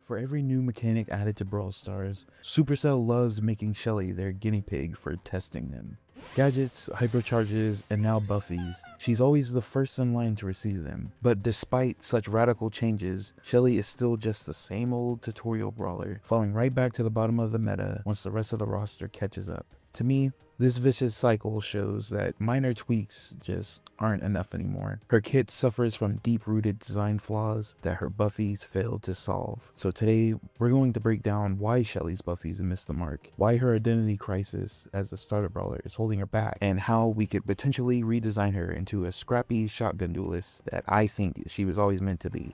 For every new mechanic added to Brawl Stars, Supercell loves making Shelly their guinea pig for testing them. Gadgets, hypercharges, and now Buffies, she's always the first in line to receive them. But despite such radical changes, Shelly is still just the same old tutorial brawler, falling right back to the bottom of the meta once the rest of the roster catches up. To me, this vicious cycle shows that minor tweaks just aren't enough anymore. Her kit suffers from deep-rooted design flaws that her Buffies failed to solve. So today, we're going to break down why Shelly's Buffies missed the mark, why her identity crisis as a starter brawler is holding her back, and how we could potentially redesign her into a scrappy shotgun duelist that I think she was always meant to be.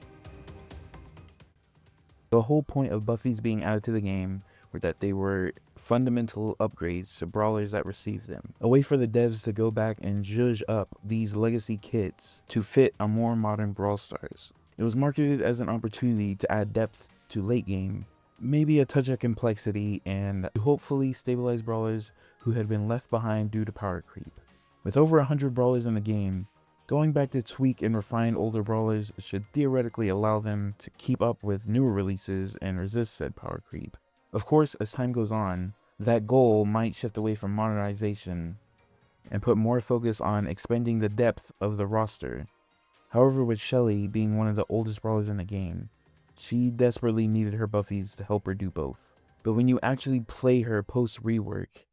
The whole point of Buffies being added to the game were that they were fundamental upgrades to brawlers that received them. A way for the devs to go back and zhuzh up these legacy kits to fit a more modern Brawl Stars. It was marketed as an opportunity to add depth to late game, maybe a touch of complexity, and to hopefully stabilize brawlers who had been left behind due to power creep. With over 100 brawlers in the game, going back to tweak and refine older brawlers should theoretically allow them to keep up with newer releases and resist said power creep. Of course, as time goes on, that goal might shift away from modernization and put more focus on expanding the depth of the roster. However, with Shelly being one of the oldest brawlers in the game, she desperately needed her Buffies to help her do both. But when you actually play her post-rework,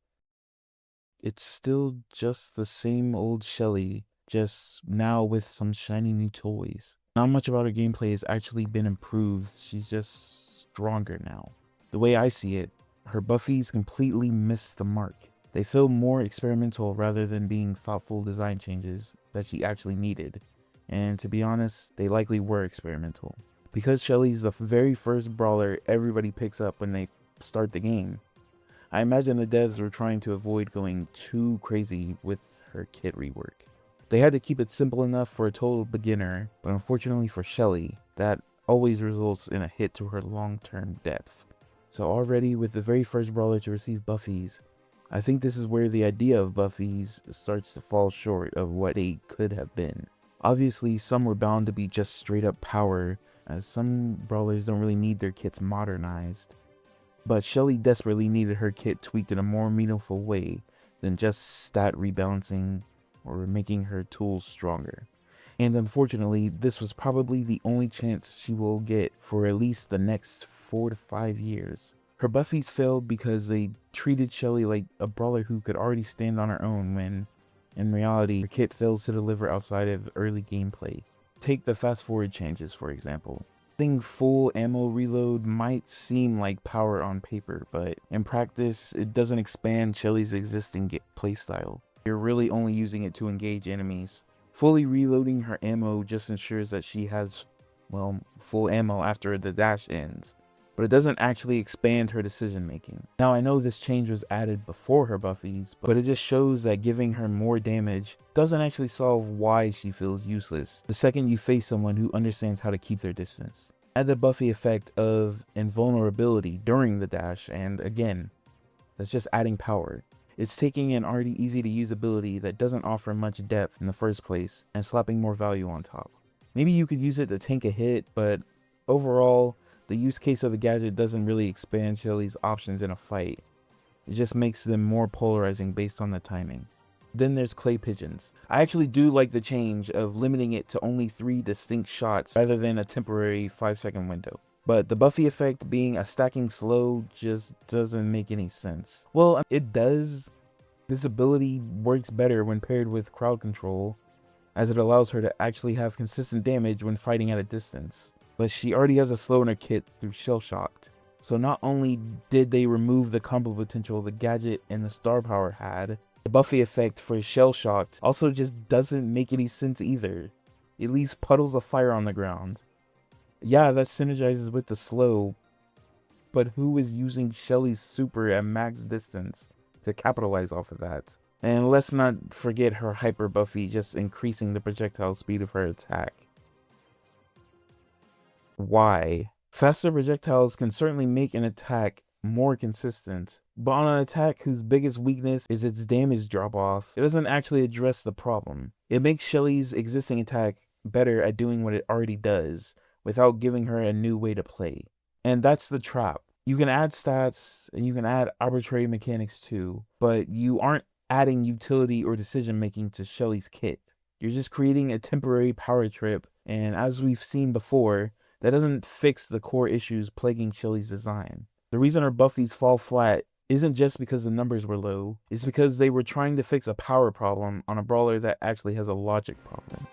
it's still just the same old Shelly, just now with some shiny new toys. Not much about her gameplay has actually been improved, she's just stronger now. The way I see it, her Buffies completely missed the mark. They feel more experimental rather than being thoughtful design changes that she actually needed. And to be honest, they likely were experimental. Because Shelly's the very first brawler everybody picks up when they start the game, I imagine the devs were trying to avoid going too crazy with her kit rework. They had to keep it simple enough for a total beginner, but unfortunately for Shelly, that always results in a hit to her long-term depth. So already with the very first brawler to receive Buffies, I think this is where the idea of Buffies starts to fall short of what they could have been. Obviously, some were bound to be just straight up power, as some brawlers don't really need their kits modernized. But Shelly desperately needed her kit tweaked in a more meaningful way than just stat rebalancing or making her tools stronger. And unfortunately, this was probably the only chance she will get for at least the next 4 to 5 years. Her Buffies failed because they treated Shelly like a brawler who could already stand on her own when, in reality, her kit fails to deliver outside of early gameplay. Take the fast forward changes, for example. Getting full ammo reload might seem like power on paper, but in practice, it doesn't expand Shelly's existing playstyle. You're really only using it to engage enemies. Fully reloading her ammo just ensures that she has, well, full ammo after the dash ends, but it doesn't actually expand her decision making. Now I know this change was added before her Buffies, but it just shows that giving her more damage doesn't actually solve why she feels useless the second you face someone who understands how to keep their distance. Add the Buffy effect of invulnerability during the dash, and again, that's just adding power. It's taking an already easy to use ability that doesn't offer much depth in the first place and slapping more value on top. Maybe you could use it to tank a hit, but overall, the use case of the gadget doesn't really expand Shelly's options in a fight. It just makes them more polarizing based on the timing. Then there's clay pigeons. I actually do like the change of limiting it to only 3 distinct shots rather than a temporary 5-second window. But the Buffy effect being a stacking slow just doesn't make any sense. Well, it does. This ability works better when paired with crowd control, as it allows her to actually have consistent damage when fighting at a distance. But she already has a slow in her kit through Shell Shocked. So not only did they remove the combo potential the gadget and the star power had, the Buffy effect for Shell Shocked also just doesn't make any sense either. It leaves puddles of fire on the ground. Yeah, that synergizes with the slow, but who is using Shelly's super at max distance to capitalize off of that? And let's not forget her hyper Buffy just increasing the projectile speed of her attack. Why? Faster projectiles can certainly make an attack more consistent, but on an attack whose biggest weakness is its damage drop off, it doesn't actually address the problem. It makes Shelly's existing attack better at doing what it already does, without giving her a new way to play. And that's the trap. You can add stats and you can add arbitrary mechanics too, but you aren't adding utility or decision making to Shelly's kit. You're just creating a temporary power trip, and as we've seen before, that doesn't fix the core issues plaguing Shelly's design. The reason her Buffies fall flat isn't just because the numbers were low, it's because they were trying to fix a power problem on a brawler that actually has a logic problem.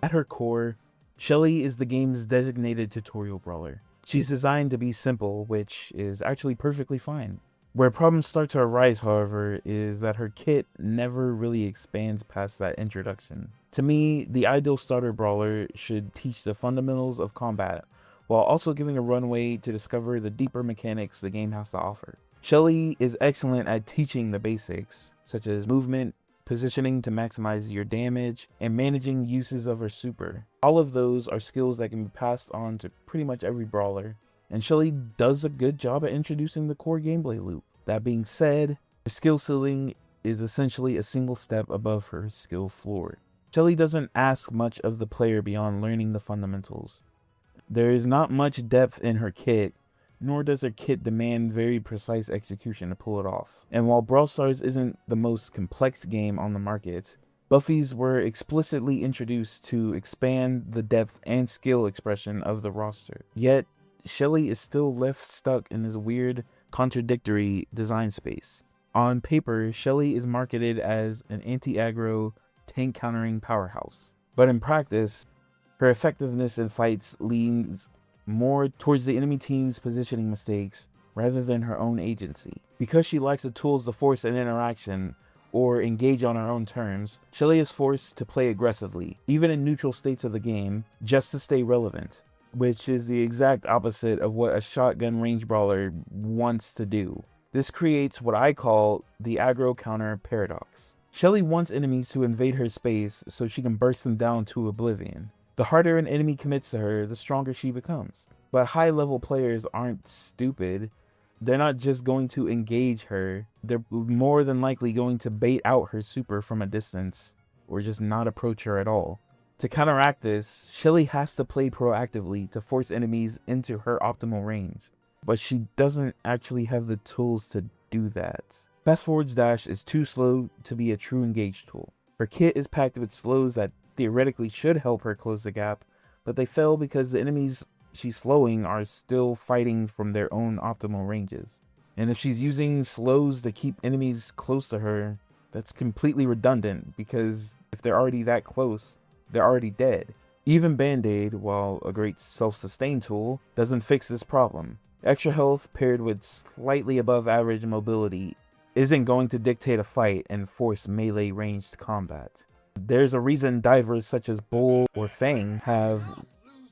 At her core, Shelly is the game's designated tutorial brawler. She's designed to be simple, which is actually perfectly fine. Where problems start to arise, however, is that her kit never really expands past that introduction. To me, the ideal starter brawler should teach the fundamentals of combat, while also giving a runway to discover the deeper mechanics the game has to offer. Shelly is excellent at teaching the basics, such as movement, positioning to maximize your damage, and managing uses of her super. All of those are skills that can be passed on to pretty much every brawler, and Shelly does a good job at introducing the core gameplay loop. That being said, her skill ceiling is essentially a single step above her skill floor. Shelly doesn't ask much of the player beyond learning the fundamentals. There is not much depth in her kit, nor does her kit demand very precise execution to pull it off. And while Brawl Stars isn't the most complex game on the market, Buffies were explicitly introduced to expand the depth and skill expression of the roster. Yet, Shelly is still left stuck in this weird, contradictory design space. On paper, Shelly is marketed as an anti-aggro, tank countering powerhouse. But in practice, her effectiveness in fights leans more towards the enemy team's positioning mistakes rather than her own agency. Because she lacks the tools to force an interaction or engage on her own terms, Shelly is forced to play aggressively, even in neutral states of the game, just to stay relevant, which is the exact opposite of what a shotgun range brawler wants to do. This creates what I call the aggro counter paradox. Shelly wants enemies to invade her space so she can burst them down to oblivion. The harder an enemy commits to her, the stronger she becomes. But high-level players aren't stupid. They're not just going to engage her. They're more than likely going to bait out her super from a distance, or just not approach her at all. To counteract this, Shelly has to play proactively to force enemies into her optimal range. But she doesn't actually have the tools to do that. Fast Forward's dash is too slow to be a true engage tool. Her kit is packed with slows that theoretically should help her close the gap, but they fail because the enemies she's slowing are still fighting from their own optimal ranges. And if she's using slows to keep enemies close to her, that's completely redundant, because if they're already that close, they're already dead. Even Band-Aid, while a great self-sustain tool, doesn't fix this problem. Extra health paired with slightly above average mobility isn't going to dictate a fight and force melee ranged combat. There's a reason divers such as Bull or Fang have,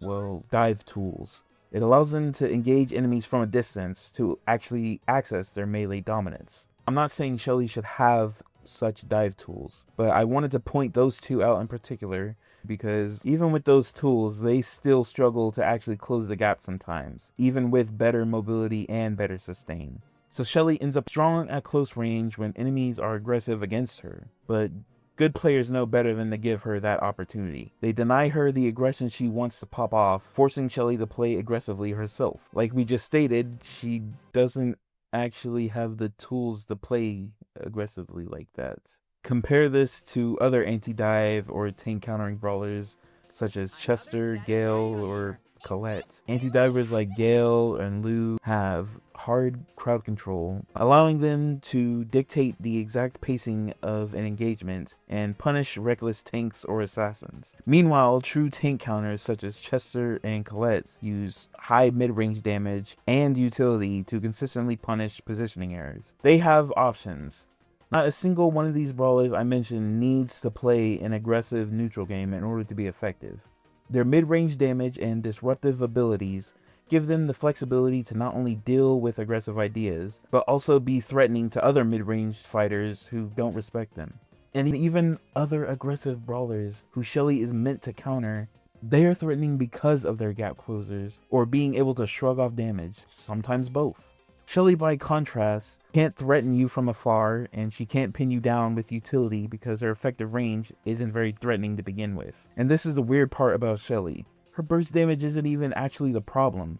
well, dive tools. It allows them to engage enemies from a distance to actually access their melee dominance. I'm not saying Shelly should have such dive tools, but I wanted to point those two out in particular because even with those tools, they still struggle to actually close the gap sometimes, even with better mobility and better sustain. So Shelly ends up strong at close range when enemies are aggressive against her, but good players know better than to give her that opportunity. They deny her the aggression she wants to pop off, forcing Shelly to play aggressively herself. Like we just stated, she doesn't actually have the tools to play aggressively like that. Compare this to other anti-dive or tank countering brawlers such as Chester, Gale, or Colette. Anti-divers like Gale and Lou have hard crowd control, allowing them to dictate the exact pacing of an engagement and punish reckless tanks or assassins. Meanwhile, true tank counters such as Chester and Colette use high mid-range damage and utility to consistently punish positioning errors. They have options. Not a single one of these brawlers I mentioned needs to play an aggressive neutral game in order to be effective. Their mid-range damage and disruptive abilities give them the flexibility to not only deal with aggressive ideas, but also be threatening to other mid-range fighters who don't respect them. And even other aggressive brawlers who Shelly is meant to counter, they are threatening because of their gap closers, or being able to shrug off damage, sometimes both. Shelly, by contrast, can't threaten you from afar, and she can't pin you down with utility because her effective range isn't very threatening to begin with. And this is the weird part about Shelly. Her burst damage isn't even actually the problem.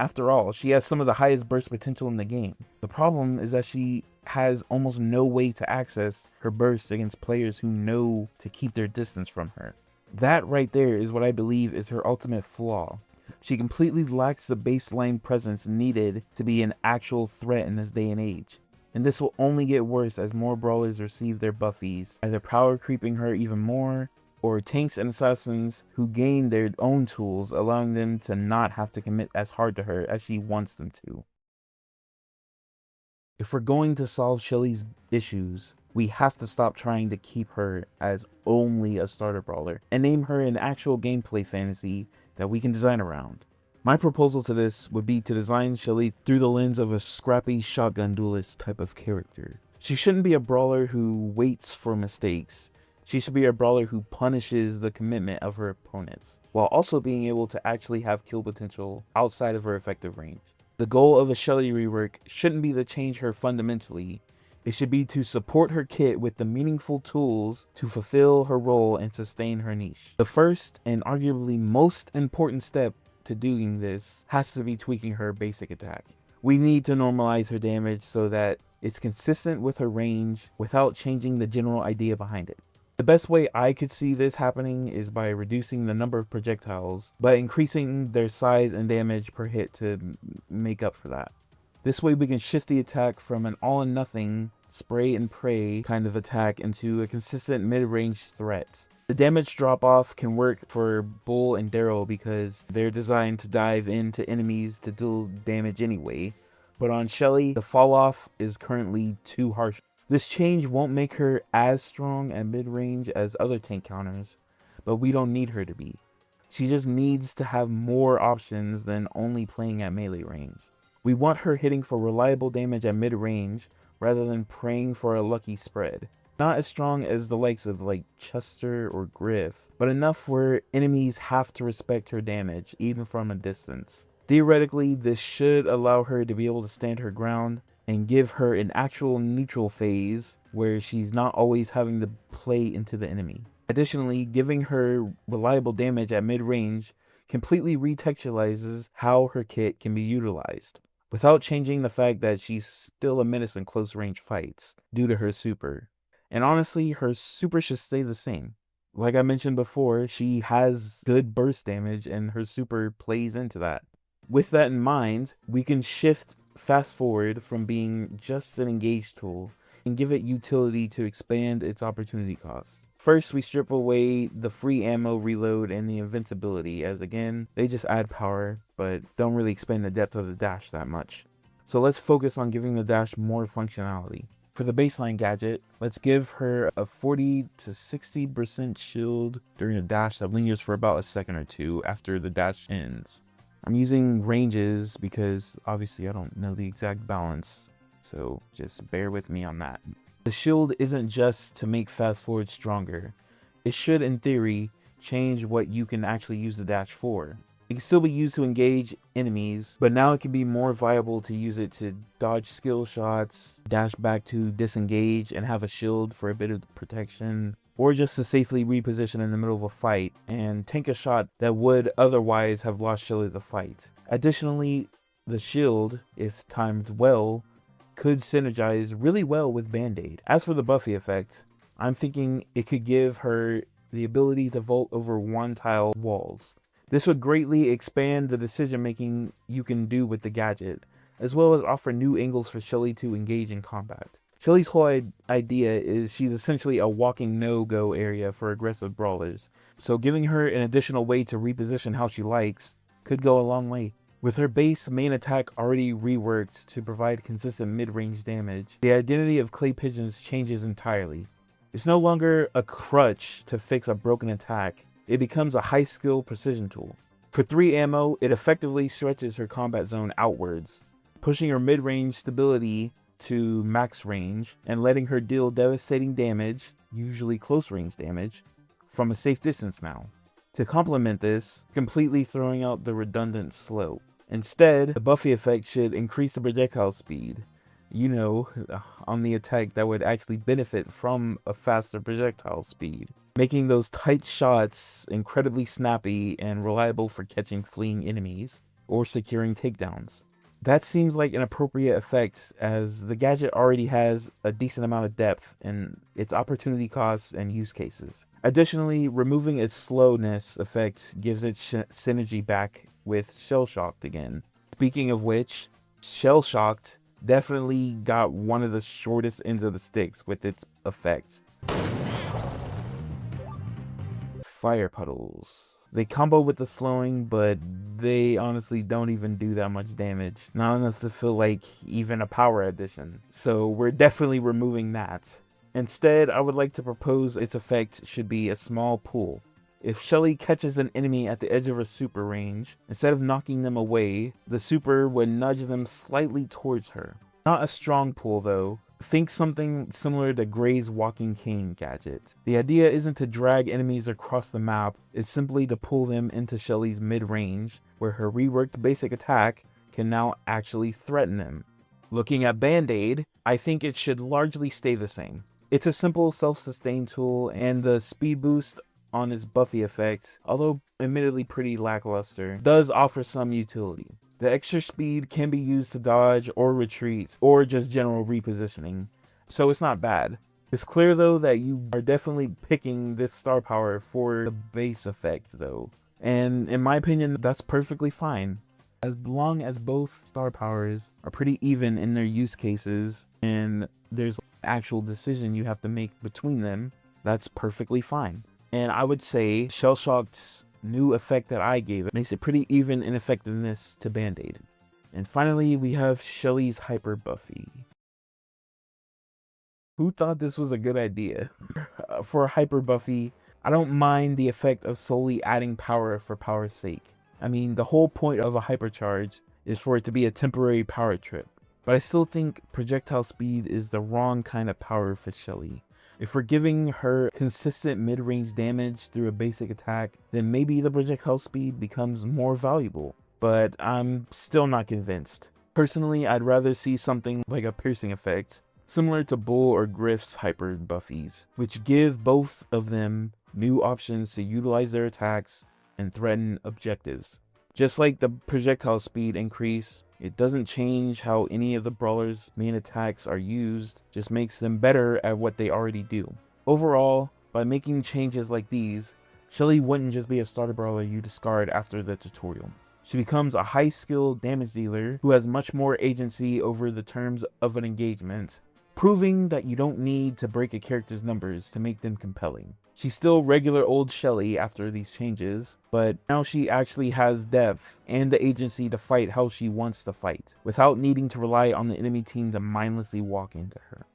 After all, she has some of the highest burst potential in the game. The problem is that she has almost no way to access her burst against players who know to keep their distance from her. That right there is what I believe is her ultimate flaw. She completely lacks the baseline presence needed to be an actual threat in this day and age. And this will only get worse as more brawlers receive their buffies, either power creeping her even more, or tanks and assassins who gain their own tools, allowing them to not have to commit as hard to her as she wants them to. If we're going to solve Shelly's issues, we have to stop trying to keep her as only a starter brawler and name her an actual gameplay fantasy that we can design around. My proposal to this would be to design Shelly through the lens of a scrappy shotgun duelist type of character. She shouldn't be a brawler who waits for mistakes. She should be a brawler who punishes the commitment of her opponents, while also being able to actually have kill potential outside of her effective range. The goal of a Shelly rework shouldn't be to change her fundamentally. It should be to support her kit with the meaningful tools to fulfill her role and sustain her niche. The first and arguably most important step to doing this has to be tweaking her basic attack. We need to normalize her damage so that it's consistent with her range without changing the general idea behind it. The best way I could see this happening is by reducing the number of projectiles, but increasing their size and damage per hit to make up for that. This way we can shift the attack from an all-or-nothing spray and pray kind of attack into a consistent mid-range threat. The damage drop-off can work for Bull and Daryl because they're designed to dive into enemies to deal damage anyway, but on Shelly, the fall-off is currently too harsh. This change won't make her as strong at mid-range as other tank counters, but we don't need her to be. She just needs to have more options than only playing at melee range. We want her hitting for reliable damage at mid-range rather than praying for a lucky spread. Not as strong as the likes of like Chester or Griff, but enough where enemies have to respect her damage, even from a distance. Theoretically, this should allow her to be able to stand her ground and give her an actual neutral phase where she's not always having to play into the enemy. Additionally, giving her reliable damage at mid-range completely retextualizes how her kit can be utilized, without changing the fact that she's still a menace in close-range fights due to her super. And honestly, her super should stay the same. Like I mentioned before, she has good burst damage and her super plays into that. With that in mind, we can shift fast forward from being just an engage tool and give it utility to expand its opportunity cost. First, we strip away the free ammo reload and the invincibility, as again, they just add power, but don't really expand the depth of the dash that much. So let's focus on giving the dash more functionality. For the baseline gadget, let's give her a 40 to 60% shield during a dash that lingers for about a second or two after the dash ends. I'm using ranges because obviously I don't know the exact balance, so just bear with me on that. The shield isn't just to make fast forward stronger. It should, in theory, change what you can actually use the dash for. It can still be used to engage enemies, but now it can be more viable to use it to dodge skill shots, dash back to disengage and have a shield for a bit of protection, or just to safely reposition in the middle of a fight and tank a shot that would otherwise have lost Shelly the fight. Additionally, the shield, if timed well, could synergize really well with Band-Aid. As for the Buffy effect, I'm thinking it could give her the ability to vault over one-tile walls. This would greatly expand the decision making you can do with the gadget, as well as offer new angles for Shelly to engage in combat. Shelly's whole idea is she's essentially a walking no-go area for aggressive brawlers, so giving her an additional way to reposition how she likes could go a long way. With her base main attack already reworked to provide consistent mid-range damage, the identity of Clay Pigeons changes entirely. It's no longer a crutch to fix a broken attack, it becomes a high-skill precision tool. For 3 ammo, it effectively stretches her combat zone outwards, pushing her mid-range stability to max range and letting her deal devastating damage, usually close-range damage, from a safe distance now. To complement this, completely throwing out the redundant slope. Instead, the Buffy effect should increase the projectile speed. You know, on the attack that would actually benefit from a faster projectile speed. making those tight shots incredibly snappy and reliable for catching fleeing enemies or securing takedowns. That seems like an appropriate effect, as the gadget already has a decent amount of depth in its opportunity costs and use cases. Additionally, removing its slowness effect gives it synergy back with Shell Shocked again. Speaking of which, Shell Shocked definitely got one of the shortest ends of the sticks with its effect. Fire puddles. They combo with the slowing, but they honestly don't even do that much damage. Not enough to feel like even a power addition. So we're definitely removing that. Instead, I would like to propose its effect should be a small pull. If Shelly catches an enemy at the edge of her super range, instead of knocking them away, the super would nudge them slightly towards her. Not a strong pull though. Think something similar to Gray's walking cane gadget. The idea isn't to drag enemies across the map, it's simply to pull them into Shelly's mid-range, where her reworked basic attack can now actually threaten them. Looking at Band-Aid, I think it should largely stay the same. It's a simple self-sustain tool, and the speed boost on its Buffy effect, although admittedly pretty lackluster, does offer some utility. The extra speed can be used to dodge or retreat, or just general repositioning, so it's not bad. It's clear though that you are definitely picking this star power for the base effect though, and in my opinion that's perfectly fine. As long as both star powers are pretty even in their use cases and there's actual decision you have to make between them, that's perfectly fine. And I would say Shell Shocked's new effect that I gave it makes it pretty even in effectiveness to Band-Aid. And finally, we have Shelly's Hyper Buffy. Who thought this was a good idea? For Hyper Buffy, I don't mind the effect of solely adding power for power's sake. I mean, the whole point of a hypercharge is for it to be a temporary power trip. But I still think projectile speed is the wrong kind of power for Shelly. If we're giving her consistent mid-range damage through a basic attack, then maybe the projectile speed becomes more valuable. But I'm still not convinced. Personally, I'd rather see something like a piercing effect, similar to Bull or Griff's Hyper Buffies, which give both of them new options to utilize their attacks and threaten objectives. Just like the projectile speed increase, it doesn't change how any of the brawler's main attacks are used, just makes them better at what they already do. Overall, by making changes like these, Shelly wouldn't just be a starter brawler you discard after the tutorial. She becomes a high-skilled damage dealer who has much more agency over the terms of an engagement, proving that you don't need to break a character's numbers to make them compelling. She's still regular old Shelly after these changes, but now she actually has depth and the agency to fight how she wants to fight, without needing to rely on the enemy team to mindlessly walk into her.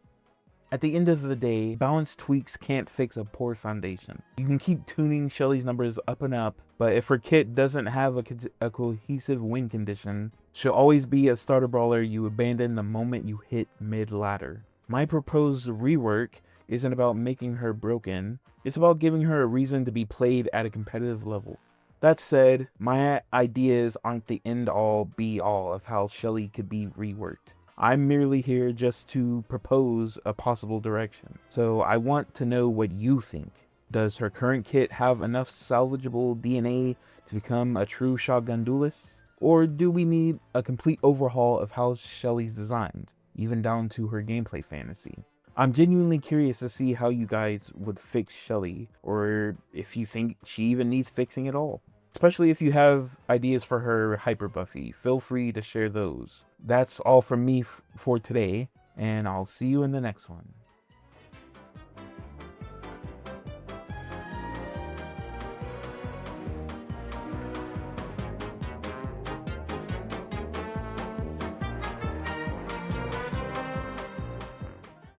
At the end of the day, balance tweaks can't fix a poor foundation. You can keep tuning Shelly's numbers up and up, but if her kit doesn't have a cohesive win condition, she'll always be a starter brawler you abandon the moment you hit mid-ladder. My proposed rework isn't about making her broken, it's about giving her a reason to be played at a competitive level. That said, my ideas aren't the end-all be-all of how Shelly could be reworked. I'm merely here just to propose a possible direction. So I want to know what you think. Does her current kit have enough salvageable DNA to become a true shotgun duelist? Or do we need a complete overhaul of how Shelly's designed, even down to her gameplay fantasy? I'm genuinely curious to see how you guys would fix Shelly, or if you think she even needs fixing at all. Especially if you have ideas for her Hyper Buffy, feel free to share those. That's all from me for today, and I'll see you in the next one.